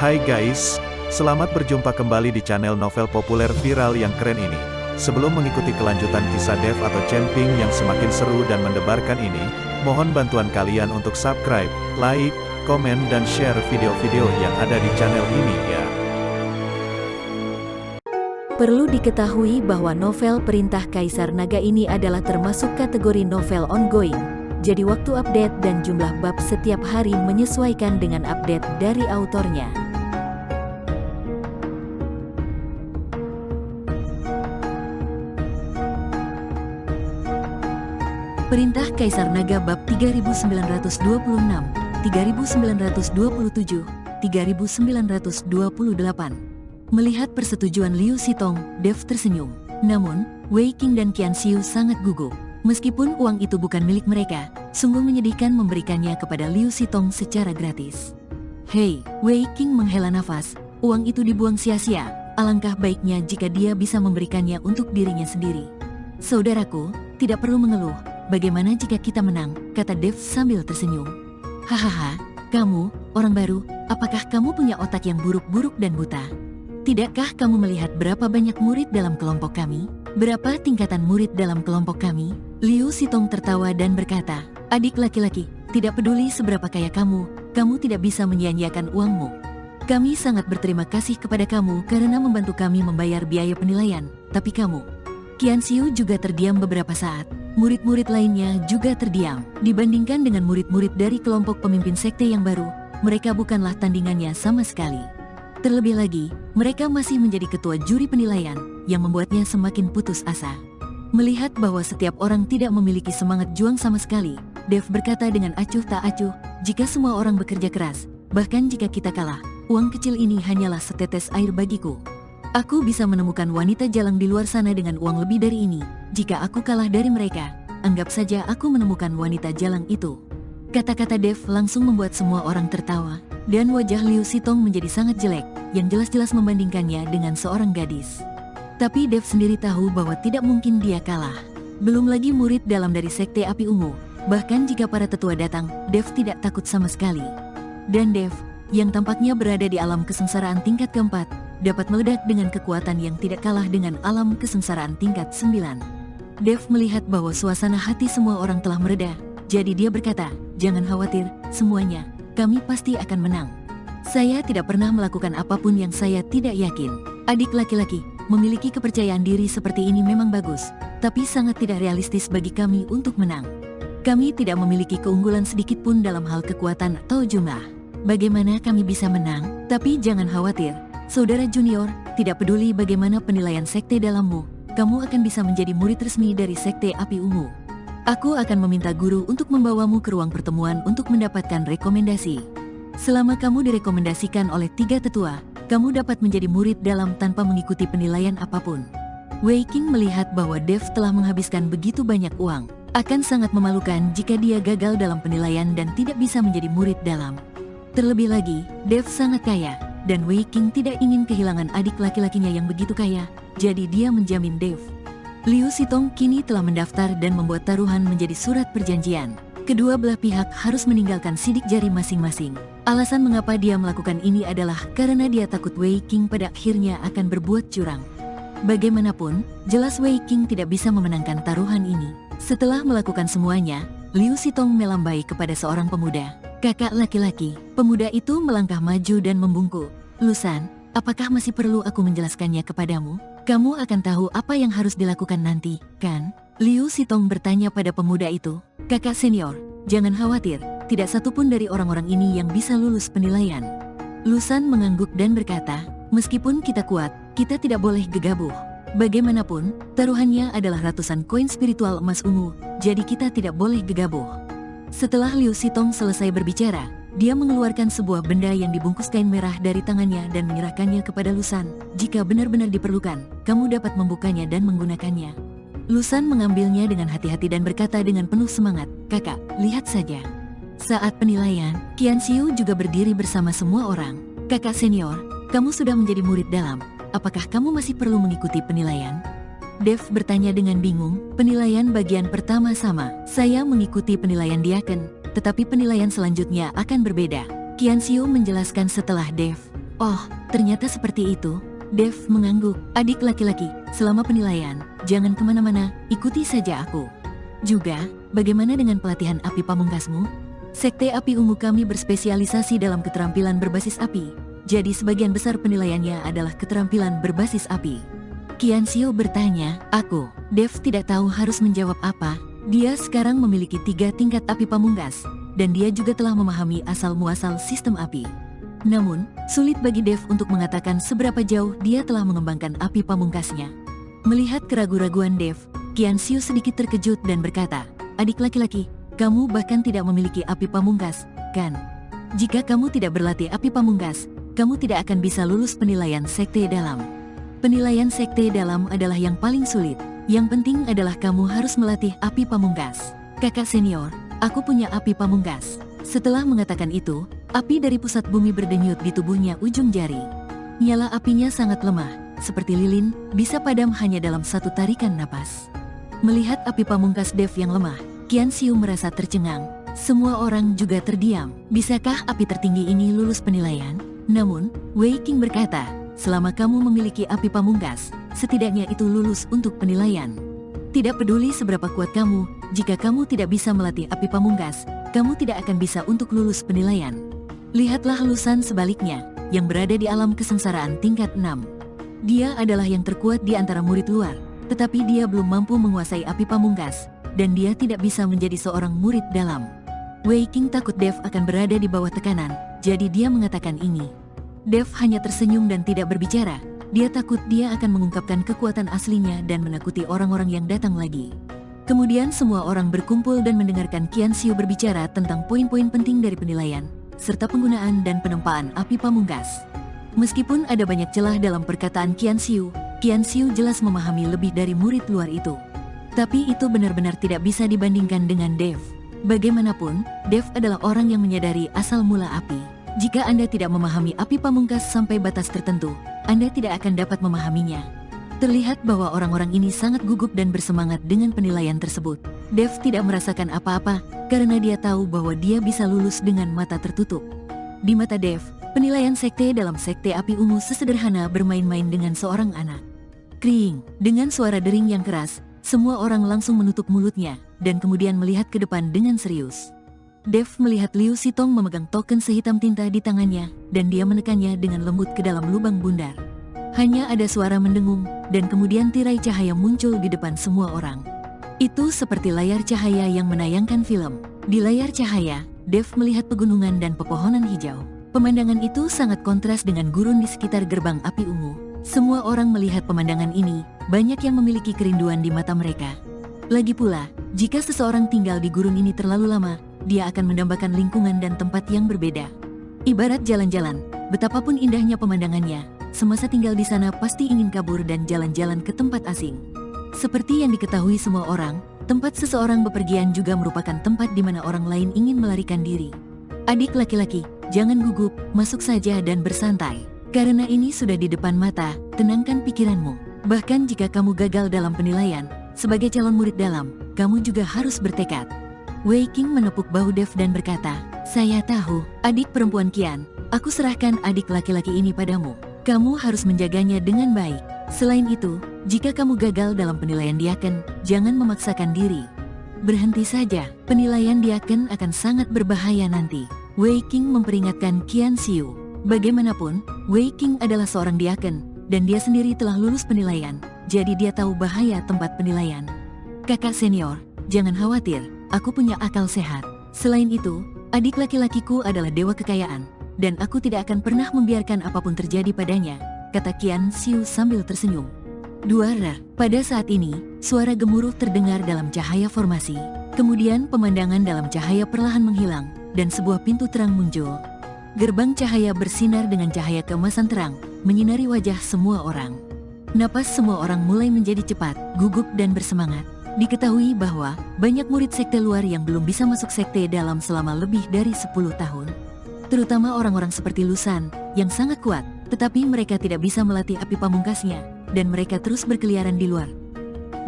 Hai guys, selamat berjumpa kembali di channel novel populer viral yang keren ini. Sebelum mengikuti kelanjutan kisah Dev atau Camping yang semakin seru dan mendebarkan ini, mohon bantuan kalian untuk subscribe, like, komen dan share video-video yang ada di channel ini ya. Perlu diketahui bahwa novel Perintah Kaisar Naga ini adalah termasuk kategori novel ongoing. Jadi waktu update dan jumlah bab setiap hari menyesuaikan dengan update dari autornya. Perintah Kaisar Naga bab 3926, 3927, 3928. Melihat persetujuan Liu Sitong, Dev tersenyum. Namun, Wei Qing dan Qian Xiu sangat gugup. Meskipun uang itu bukan milik mereka, sungguh menyedihkan memberikannya kepada Liu Sitong secara gratis. Hei, Wei Qing menghela nafas, uang itu dibuang sia-sia. Alangkah baiknya jika dia bisa memberikannya untuk dirinya sendiri. Saudaraku, tidak perlu mengeluh. Bagaimana jika kita menang, kata Dev sambil tersenyum. Hahaha, kamu, orang baru, apakah kamu punya otak yang buruk-buruk dan buta? Tidakkah kamu melihat berapa banyak murid dalam kelompok kami? Berapa tingkatan murid dalam kelompok kami? Liu Sitong tertawa dan berkata, adik laki-laki, tidak peduli seberapa kaya kamu tidak bisa menyia-nyiakan uangmu. Kami sangat berterima kasih kepada kamu karena membantu kami membayar biaya penilaian, tapi kamu... Qian Xiu juga terdiam beberapa saat. Murid-murid lainnya juga terdiam. Dibandingkan dengan murid-murid dari kelompok pemimpin sekte yang baru, mereka bukanlah tandingannya sama sekali. Terlebih lagi, mereka masih menjadi ketua juri penilaian, yang membuatnya semakin putus asa. Melihat bahwa setiap orang tidak memiliki semangat juang sama sekali, Dev berkata dengan acuh tak acuh, jika semua orang bekerja keras, bahkan jika kita kalah, uang kecil ini hanyalah setetes air bagiku. Aku bisa menemukan wanita jalang di luar sana dengan uang lebih dari ini. Jika aku kalah dari mereka, anggap saja aku menemukan wanita jalang itu. Kata-kata Dev langsung membuat semua orang tertawa, dan wajah Liu Sitong menjadi sangat jelek, yang jelas-jelas membandingkannya dengan seorang gadis. Tapi Dev sendiri tahu bahwa tidak mungkin dia kalah. Belum lagi murid dalam dari sekte api ungu, bahkan jika para tetua datang, Dev tidak takut sama sekali. Dan Dev, yang tampaknya berada di alam kesengsaraan tingkat keempat, dapat meledak dengan kekuatan yang tidak kalah dengan alam kesengsaraan tingkat 9. Dev melihat bahwa suasana hati semua orang telah mereda, jadi dia berkata, jangan khawatir, semuanya, kami pasti akan menang. Saya tidak pernah melakukan apapun yang saya tidak yakin. Adik laki-laki, memiliki kepercayaan diri seperti ini memang bagus, tapi sangat tidak realistis bagi kami untuk menang. Kami tidak memiliki keunggulan sedikit pun dalam hal kekuatan atau jumlah. Bagaimana kami bisa menang? Tapi jangan khawatir. Saudara junior, tidak peduli bagaimana penilaian sekte dalammu, kamu akan bisa menjadi murid resmi dari sekte api ungu. Aku akan meminta guru untuk membawamu ke ruang pertemuan untuk mendapatkan rekomendasi. Selama kamu direkomendasikan oleh 3 tetua, kamu dapat menjadi murid dalam tanpa mengikuti penilaian apapun. Wei Qing melihat bahwa Dev telah menghabiskan begitu banyak uang. Akan sangat memalukan jika dia gagal dalam penilaian dan tidak bisa menjadi murid dalam. Terlebih lagi, Dev sangat kaya. Dan Wei Qing tidak ingin kehilangan adik laki-lakinya yang begitu kaya, jadi dia menjamin Dev. Liu Sitong kini telah mendaftar dan membuat taruhan menjadi surat perjanjian. Kedua belah pihak harus meninggalkan sidik jari masing-masing. Alasan mengapa dia melakukan ini adalah karena dia takut Wei Qing pada akhirnya akan berbuat curang. Bagaimanapun, jelas Wei Qing tidak bisa memenangkan taruhan ini. Setelah melakukan semuanya, Liu Sitong melambai kepada seorang pemuda. Kakak laki-laki, pemuda itu melangkah maju dan membungkuk. Lusan, apakah masih perlu aku menjelaskannya kepadamu? Kamu akan tahu apa yang harus dilakukan nanti, kan? Liu Sitong bertanya pada pemuda itu. Kakak senior, jangan khawatir, tidak satupun dari orang-orang ini yang bisa lulus penilaian. Lusan mengangguk dan berkata, meskipun kita kuat, kita tidak boleh gegabah. Bagaimanapun, taruhannya adalah ratusan koin spiritual emas ungu, jadi kita tidak boleh gegabah. Setelah Liu Sitong selesai berbicara, dia mengeluarkan sebuah benda yang dibungkus kain merah dari tangannya dan menyerahkannya kepada Lusan. Jika benar-benar diperlukan, kamu dapat membukanya dan menggunakannya. Lusan mengambilnya dengan hati-hati dan berkata dengan penuh semangat, kakak, lihat saja. Saat penilaian, Qian Xiu juga berdiri bersama semua orang. Kakak senior, kamu sudah menjadi murid dalam. Apakah kamu masih perlu mengikuti penilaian? Dev bertanya dengan bingung, penilaian bagian pertama sama. Saya mengikuti penilaian Diaken, tetapi penilaian selanjutnya akan berbeda. Qian Xiu menjelaskan setelah Dev. Oh, ternyata seperti itu. Dev mengangguk. Adik laki-laki, selama penilaian, jangan kemana-mana, ikuti saja aku. Juga, bagaimana dengan pelatihan api pamungkasmu? Sekte Api Ungu kami berspesialisasi dalam keterampilan berbasis api. Jadi sebagian besar penilaiannya adalah keterampilan berbasis api. Qianxiu bertanya, Dev tidak tahu harus menjawab apa. Dia sekarang memiliki 3 tingkat api pamungkas, dan dia juga telah memahami asal-muasal sistem api. Namun, sulit bagi Dev untuk mengatakan seberapa jauh dia telah mengembangkan api pamungkasnya. Melihat keraguan-raguan Dev, Qianxiu sedikit terkejut dan berkata, adik laki-laki, kamu bahkan tidak memiliki api pamungkas, kan? Jika kamu tidak berlatih api pamungkas, kamu tidak akan bisa lulus penilaian sekte dalam. Penilaian sekte dalam adalah yang paling sulit. Yang penting adalah kamu harus melatih api pamungkas. Kakak senior, aku punya api pamungkas. Setelah mengatakan itu, api dari pusat bumi berdenyut di tubuhnya ujung jari. Nyala apinya sangat lemah, seperti lilin, bisa padam hanya dalam satu tarikan napas. Melihat api pamungkas Dev yang lemah, Qianxiu merasa tercengang. Semua orang juga terdiam. Bisakah api tertinggi ini lulus penilaian? Namun, Wei Qing berkata, selama kamu memiliki api pamungkas, setidaknya itu lulus untuk penilaian. Tidak peduli seberapa kuat kamu, jika kamu tidak bisa melatih api pamungkas, kamu tidak akan bisa untuk lulus penilaian. Lihatlah Lusan sebaliknya, yang berada di alam kesengsaraan tingkat 6. Dia adalah yang terkuat di antara murid luar, tetapi dia belum mampu menguasai api pamungkas, dan dia tidak bisa menjadi seorang murid dalam. Wei Qing takut Dev akan berada di bawah tekanan, jadi dia mengatakan ini. Dev hanya tersenyum dan tidak berbicara. Dia takut dia akan mengungkapkan kekuatan aslinya dan menakuti orang-orang yang datang lagi. Kemudian semua orang berkumpul dan mendengarkan Qianxiu berbicara tentang poin-poin penting dari penilaian, serta penggunaan dan penempaan api pamungkas. Meskipun ada banyak celah dalam perkataan Qianxiu jelas memahami lebih dari murid luar itu. Tapi itu benar-benar tidak bisa dibandingkan dengan Dev. Bagaimanapun, Dev adalah orang yang menyadari asal mula api. Jika Anda tidak memahami api pamungkas sampai batas tertentu, Anda tidak akan dapat memahaminya. Terlihat bahwa orang-orang ini sangat gugup dan bersemangat dengan penilaian tersebut. Dev tidak merasakan apa-apa, karena dia tahu bahwa dia bisa lulus dengan mata tertutup. Di mata Dev, penilaian sekte dalam sekte api ungu sesederhana bermain-main dengan seorang anak. Kring, dengan suara dering yang keras, semua orang langsung menutup mulutnya, dan kemudian melihat ke depan dengan serius. Dev melihat Liu Sitong memegang token sehitam tinta di tangannya, dan dia menekannya dengan lembut ke dalam lubang bundar. Hanya ada suara mendengung, dan kemudian tirai cahaya muncul di depan semua orang. Itu seperti layar cahaya yang menayangkan film. Di layar cahaya, Dev melihat pegunungan dan pepohonan hijau. Pemandangan itu sangat kontras dengan gurun di sekitar gerbang api ungu. Semua orang melihat pemandangan ini, banyak yang memiliki kerinduan di mata mereka. Lagi pula, jika seseorang tinggal di gurun ini terlalu lama, dia akan mendambakan lingkungan dan tempat yang berbeda. Ibarat jalan-jalan, betapapun indahnya pemandangannya, semasa tinggal di sana pasti ingin kabur dan jalan-jalan ke tempat asing. Seperti yang diketahui semua orang, tempat seseorang bepergian juga merupakan tempat di mana orang lain ingin melarikan diri. Adik laki-laki, jangan gugup, masuk saja dan bersantai. Karena ini sudah di depan mata, tenangkan pikiranmu. Bahkan jika kamu gagal dalam penilaian, sebagai calon murid dalam, kamu juga harus bertekad. Wei Qing menepuk bahu Dev dan berkata, saya tahu, adik perempuan Qian, aku serahkan adik laki-laki ini padamu. Kamu harus menjaganya dengan baik. Selain itu, jika kamu gagal dalam penilaian Diaken, jangan memaksakan diri. Berhenti saja, penilaian Diaken akan sangat berbahaya nanti. Wei Qing memperingatkan Qianxiu. Bagaimanapun, Wei Qing adalah seorang Diaken, dan dia sendiri telah lulus penilaian, jadi dia tahu bahaya tempat penilaian. Kakak senior, jangan khawatir, aku punya akal sehat. Selain itu, adik laki-lakiku adalah dewa kekayaan, dan aku tidak akan pernah membiarkan apapun terjadi padanya, kata Qianxiu sambil tersenyum. Duarer, pada saat ini, suara gemuruh terdengar dalam cahaya formasi. Kemudian pemandangan dalam cahaya perlahan menghilang, dan sebuah pintu terang muncul. Gerbang cahaya bersinar dengan cahaya keemasan terang, menyinari wajah semua orang. Napas semua orang mulai menjadi cepat, gugup dan bersemangat. Diketahui bahwa banyak murid sekte luar yang belum bisa masuk sekte dalam selama lebih dari 10 tahun. Terutama orang-orang seperti Lusan, yang sangat kuat, tetapi mereka tidak bisa melatih api pamungkasnya, dan mereka terus berkeliaran di luar.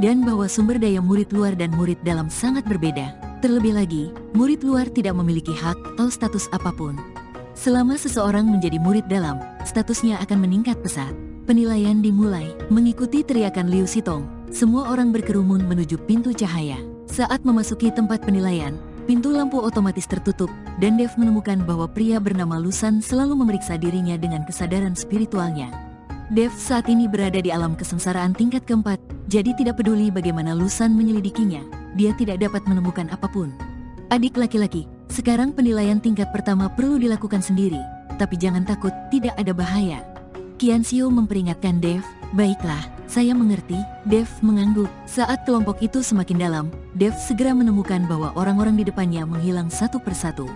Dan bahwa sumber daya murid luar dan murid dalam sangat berbeda. Terlebih lagi, murid luar tidak memiliki hak atau status apapun. Selama seseorang menjadi murid dalam, statusnya akan meningkat pesat. Penilaian dimulai. Mengikuti teriakan Liu Sitong, semua orang berkerumun menuju pintu cahaya. Saat memasuki tempat penilaian, pintu lampu otomatis tertutup, dan Dev menemukan bahwa pria bernama Lusan selalu memeriksa dirinya dengan kesadaran spiritualnya. Dev saat ini berada di alam kesengsaraan tingkat keempat, jadi tidak peduli bagaimana Lusan menyelidikinya, dia tidak dapat menemukan apapun. Adik laki-laki, sekarang penilaian tingkat pertama perlu dilakukan sendiri, tapi jangan takut, tidak ada bahaya. Qianxiu memperingatkan Dev. Baiklah, saya mengerti. Dev mengangguk. Saat kelompok itu semakin dalam, Dev segera menemukan bahwa orang-orang di depannya menghilang satu persatu.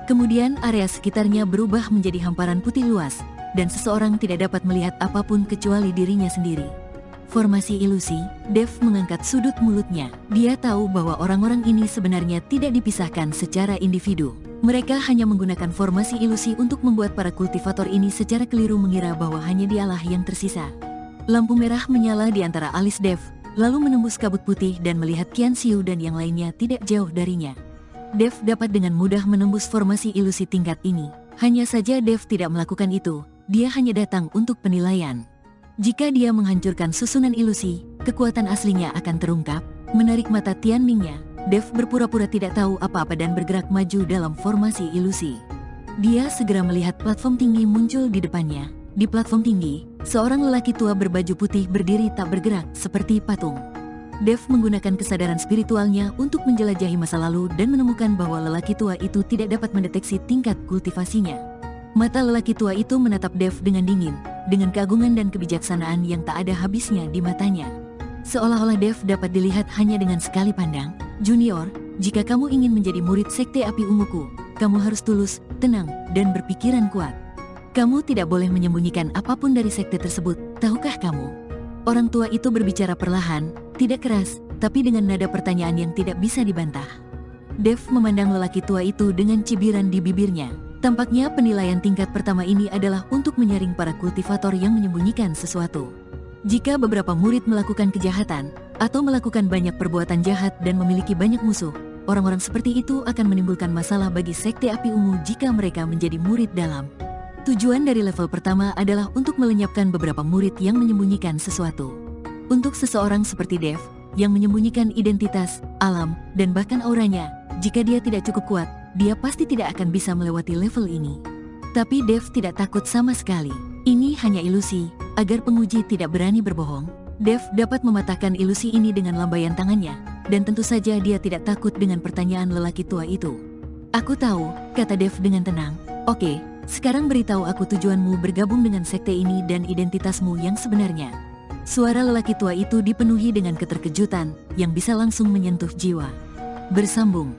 Kemudian area sekitarnya berubah menjadi hamparan putih luas, dan seseorang tidak dapat melihat apapun kecuali dirinya sendiri. Formasi ilusi, Dev mengangkat sudut mulutnya. Dia tahu bahwa orang-orang ini sebenarnya tidak dipisahkan secara individu. Mereka hanya menggunakan formasi ilusi untuk membuat para kultivator ini secara keliru mengira bahwa hanya dialah yang tersisa. Lampu merah menyala di antara alis Dev, lalu menembus kabut putih dan melihat Qianxiu dan yang lainnya tidak jauh darinya. Dev dapat dengan mudah menembus formasi ilusi tingkat ini. Hanya saja Dev tidak melakukan itu, dia hanya datang untuk penilaian. Jika dia menghancurkan susunan ilusi, kekuatan aslinya akan terungkap. Menarik mata Tianmingnya, Dev berpura-pura tidak tahu apa-apa dan bergerak maju dalam formasi ilusi. Dia segera melihat platform tinggi muncul di depannya. Di platform tinggi, seorang lelaki tua berbaju putih berdiri tak bergerak seperti patung. Dev menggunakan kesadaran spiritualnya untuk menjelajahi masa lalu dan menemukan bahwa lelaki tua itu tidak dapat mendeteksi tingkat kultivasinya. Mata lelaki tua itu menatap Dev dengan dingin, dengan keagungan dan kebijaksanaan yang tak ada habisnya di matanya. Seolah-olah Dev dapat dilihat hanya dengan sekali pandang. Junior, jika kamu ingin menjadi murid Sekte Api Unguku, kamu harus tulus, tenang, dan berpikiran kuat. Kamu tidak boleh menyembunyikan apapun dari sekte tersebut, tahukah kamu? Orang tua itu berbicara perlahan, tidak keras, tapi dengan nada pertanyaan yang tidak bisa dibantah. Dev memandang lelaki tua itu dengan cibiran di bibirnya. Tampaknya penilaian tingkat pertama ini adalah untuk menyaring para kultivator yang menyembunyikan sesuatu. Jika beberapa murid melakukan kejahatan, atau melakukan banyak perbuatan jahat dan memiliki banyak musuh, orang-orang seperti itu akan menimbulkan masalah bagi Sekte Api Ungu jika mereka menjadi murid dalam. Tujuan dari level pertama adalah untuk melenyapkan beberapa murid yang menyembunyikan sesuatu. Untuk seseorang seperti Dev, yang menyembunyikan identitas, alam, dan bahkan auranya, jika dia tidak cukup kuat, dia pasti tidak akan bisa melewati level ini. Tapi Dev tidak takut sama sekali. Ini hanya ilusi, agar penguji tidak berani berbohong. Dev dapat mematahkan ilusi ini dengan lambaian tangannya, dan tentu saja dia tidak takut dengan pertanyaan lelaki tua itu. Aku tahu, kata Dev dengan tenang. Oke, sekarang beritahu aku tujuanmu bergabung dengan sekte ini dan identitasmu yang sebenarnya. Suara lelaki tua itu dipenuhi dengan keterkejutan, yang bisa langsung menyentuh jiwa. Bersambung.